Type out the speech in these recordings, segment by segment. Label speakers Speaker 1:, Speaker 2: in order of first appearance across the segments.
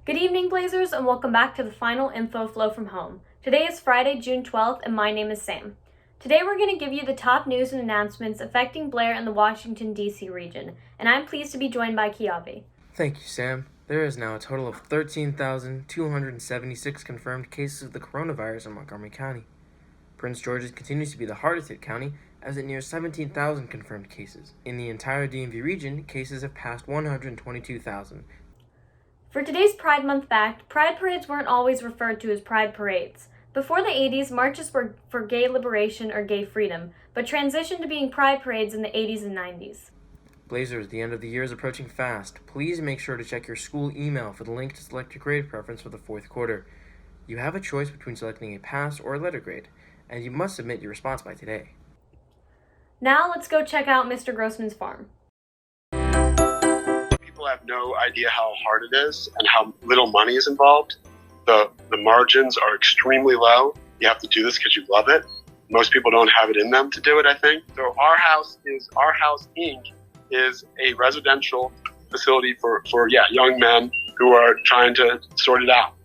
Speaker 1: Good evening, Blazers, and welcome back to the final InfoFlow from home. Today is Friday, June 12th, and my name is Sam. Today we're going to give you the top news and announcements affecting Blair and the Washington, D.C. region, and I'm pleased to be joined by Kiavi.
Speaker 2: Thank you, Sam. There is now a total of 13,276 confirmed cases of the coronavirus in Montgomery County. Prince George's continues to be the hardest hit county as it nears 17,000 confirmed cases. In the entire DMV region, cases have passed 122,000.
Speaker 1: For today's Pride Month fact, Pride parades weren't always referred to as Pride parades. Before the 80s, marches were for gay liberation or gay freedom, but transitioned to being Pride parades in the 80s and 90s.
Speaker 2: Blazers, the end of the year is approaching fast. Please make sure to check your school email for the link to select your grade preference for the fourth quarter. You have a choice between selecting a pass or a letter grade, and you must submit your response by today.
Speaker 1: Now let's go check out Mr. Grossman's farm.
Speaker 3: People have no idea how hard it is and how little money is involved. The margins are extremely low. You have to do this because you love it. Most people don't have it in them to do it, I think. So Our House Inc. is a residential facility for young men who are trying to sort it out.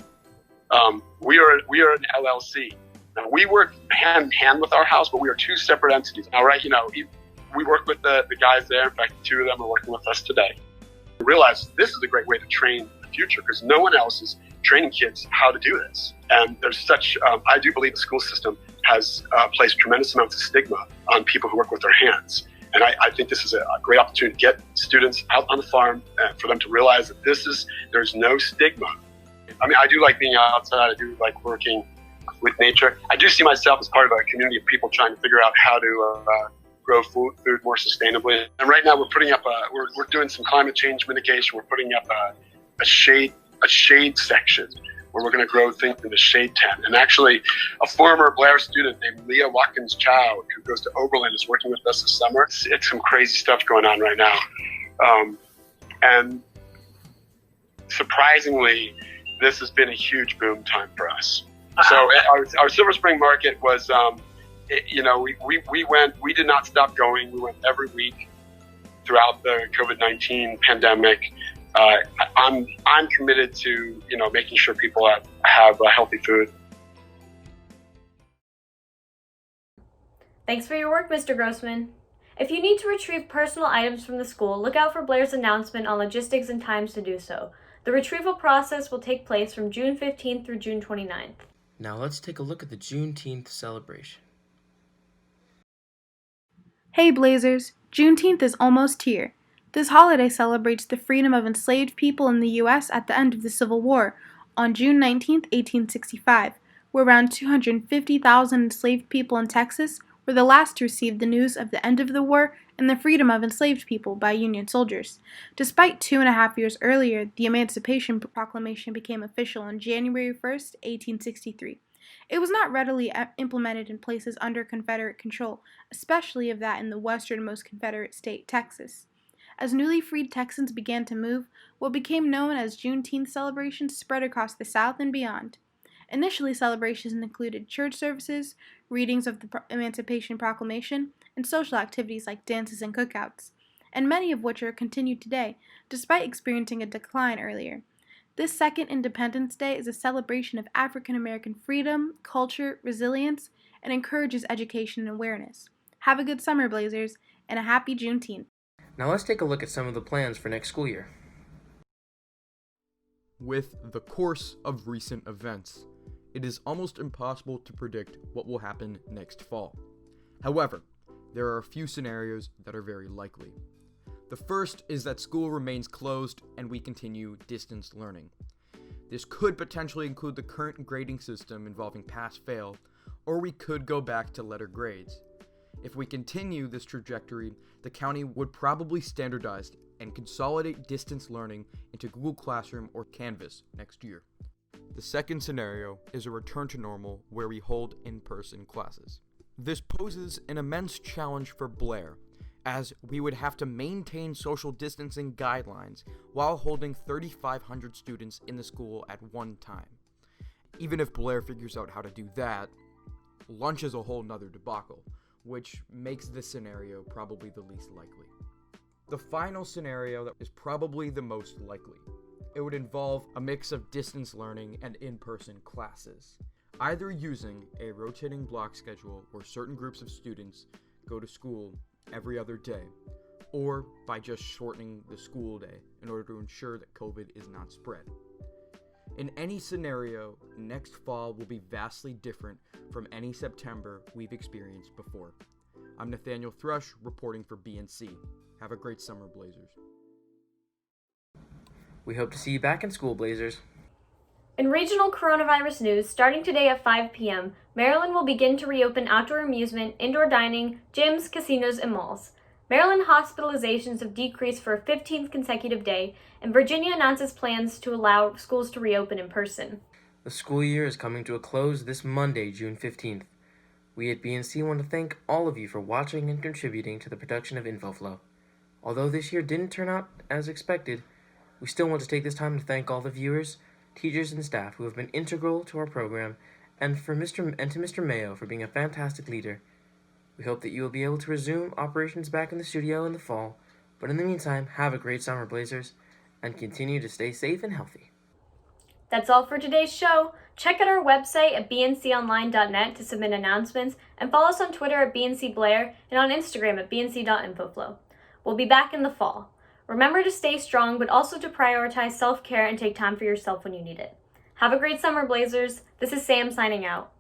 Speaker 3: We are an LLC. Now, we work hand in hand with Our House, but we are two separate entities. Now, right, we work with the guys there. In fact, two of them are working with us today. We realize this is a great way to train the future because no one else is training kids how to do this. And there's I do believe the school system has placed tremendous amounts of stigma on people who work with their hands. And I think this is a great opportunity to get students out on the farm for them to realize that there's no stigma. I mean, I do like being outside. I do like working with nature. I do see myself as part of a community of people trying to figure out how to grow food more sustainably. And right now we're putting up we're doing some climate change mitigation. We're putting up a shade section where we're going to grow things in the shade tent. And actually, a former Blair student named Leah Watkins Chow, who goes to Oberlin, is working with us this summer. It's some crazy stuff going on right now. And surprisingly, this has been a huge boom time for us. So our Silver Spring Market was, we did not stop going. We went every week throughout the COVID-19 pandemic. I'm committed to, making sure people have healthy food.
Speaker 1: Thanks for your work, Mr. Grossman. If you need to retrieve personal items from the school, look out for Blair's announcement on logistics and times to do so. The retrieval process will take place from June 15th through June 29th.
Speaker 2: Now let's take a look at the Juneteenth celebration.
Speaker 4: Hey Blazers, Juneteenth is almost here. This holiday celebrates the freedom of enslaved people in the U.S. at the end of the Civil War on June 19, 1865, where around 250,000 enslaved people in Texas were the last to receive the news of the end of the war and the freedom of enslaved people by Union soldiers. Despite 2.5 years earlier, the Emancipation Proclamation became official on January 1, 1863. It was not readily implemented in places under Confederate control, especially of that in the westernmost Confederate state, Texas. As newly freed Texans began to move, what became known as Juneteenth celebrations spread across the South and beyond. Initially, celebrations included church services, readings of the Emancipation Proclamation, and social activities like dances and cookouts, and many of which are continued today, despite experiencing a decline earlier. This second Independence Day is a celebration of African American freedom, culture, resilience, and encourages education and awareness. Have a good summer, Blazers, and a happy Juneteenth.
Speaker 2: Now let's take a look at some of the plans for next school year.
Speaker 5: With the course of recent events, it is almost impossible to predict what will happen next fall. However, there are a few scenarios that are very likely. The first is that school remains closed and we continue distance learning. This could potentially include the current grading system involving pass-fail, or we could go back to letter grades. If we continue this trajectory, the county would probably standardize and consolidate distance learning into Google Classroom or Canvas next year. The second scenario is a return to normal where we hold in-person classes. This poses an immense challenge for Blair, as we would have to maintain social distancing guidelines while holding 3,500 students in the school at one time. Even if Blair figures out how to do that, lunch is a whole nother debacle, which makes this scenario probably the least likely. The final scenario that is probably the most likely. it would involve a mix of distance learning and in-person classes, either using a rotating block schedule where certain groups of students go to school every other day, or by just shortening the school day in order to ensure that COVID is not spread. In any scenario, next fall will be vastly different from any September we've experienced before. I'm Nathaniel Thrush, reporting for BNC. Have a great summer, Blazers.
Speaker 2: We hope to see you back in school, Blazers.
Speaker 1: In regional coronavirus news, starting today at 5 p.m., Maryland will begin to reopen outdoor amusement, indoor dining, gyms, casinos, and malls. Maryland hospitalizations have decreased for a 15th consecutive day, and Virginia announces plans to allow schools to reopen in person.
Speaker 2: The school year is coming to a close this Monday, June 15th. We at BNC want to thank all of you for watching and contributing to the production of InfoFlow. Although this year didn't turn out as expected, we still want to take this time to thank all the viewers, teachers, and staff who have been integral to our program, and to Mr. Mayo for being a fantastic leader. We hope that you will be able to resume operations back in the studio in the fall, but in the meantime, have a great summer, Blazers, and continue to stay safe and healthy.
Speaker 1: That's all for today's show. Check out our website at bnconline.net to submit announcements, and follow us on Twitter at bncblair and on Instagram at bnc.infoflow. We'll be back in the fall. Remember to stay strong, but also to prioritize self-care and take time for yourself when you need it. Have a great summer, Blazers. This is Sam signing out.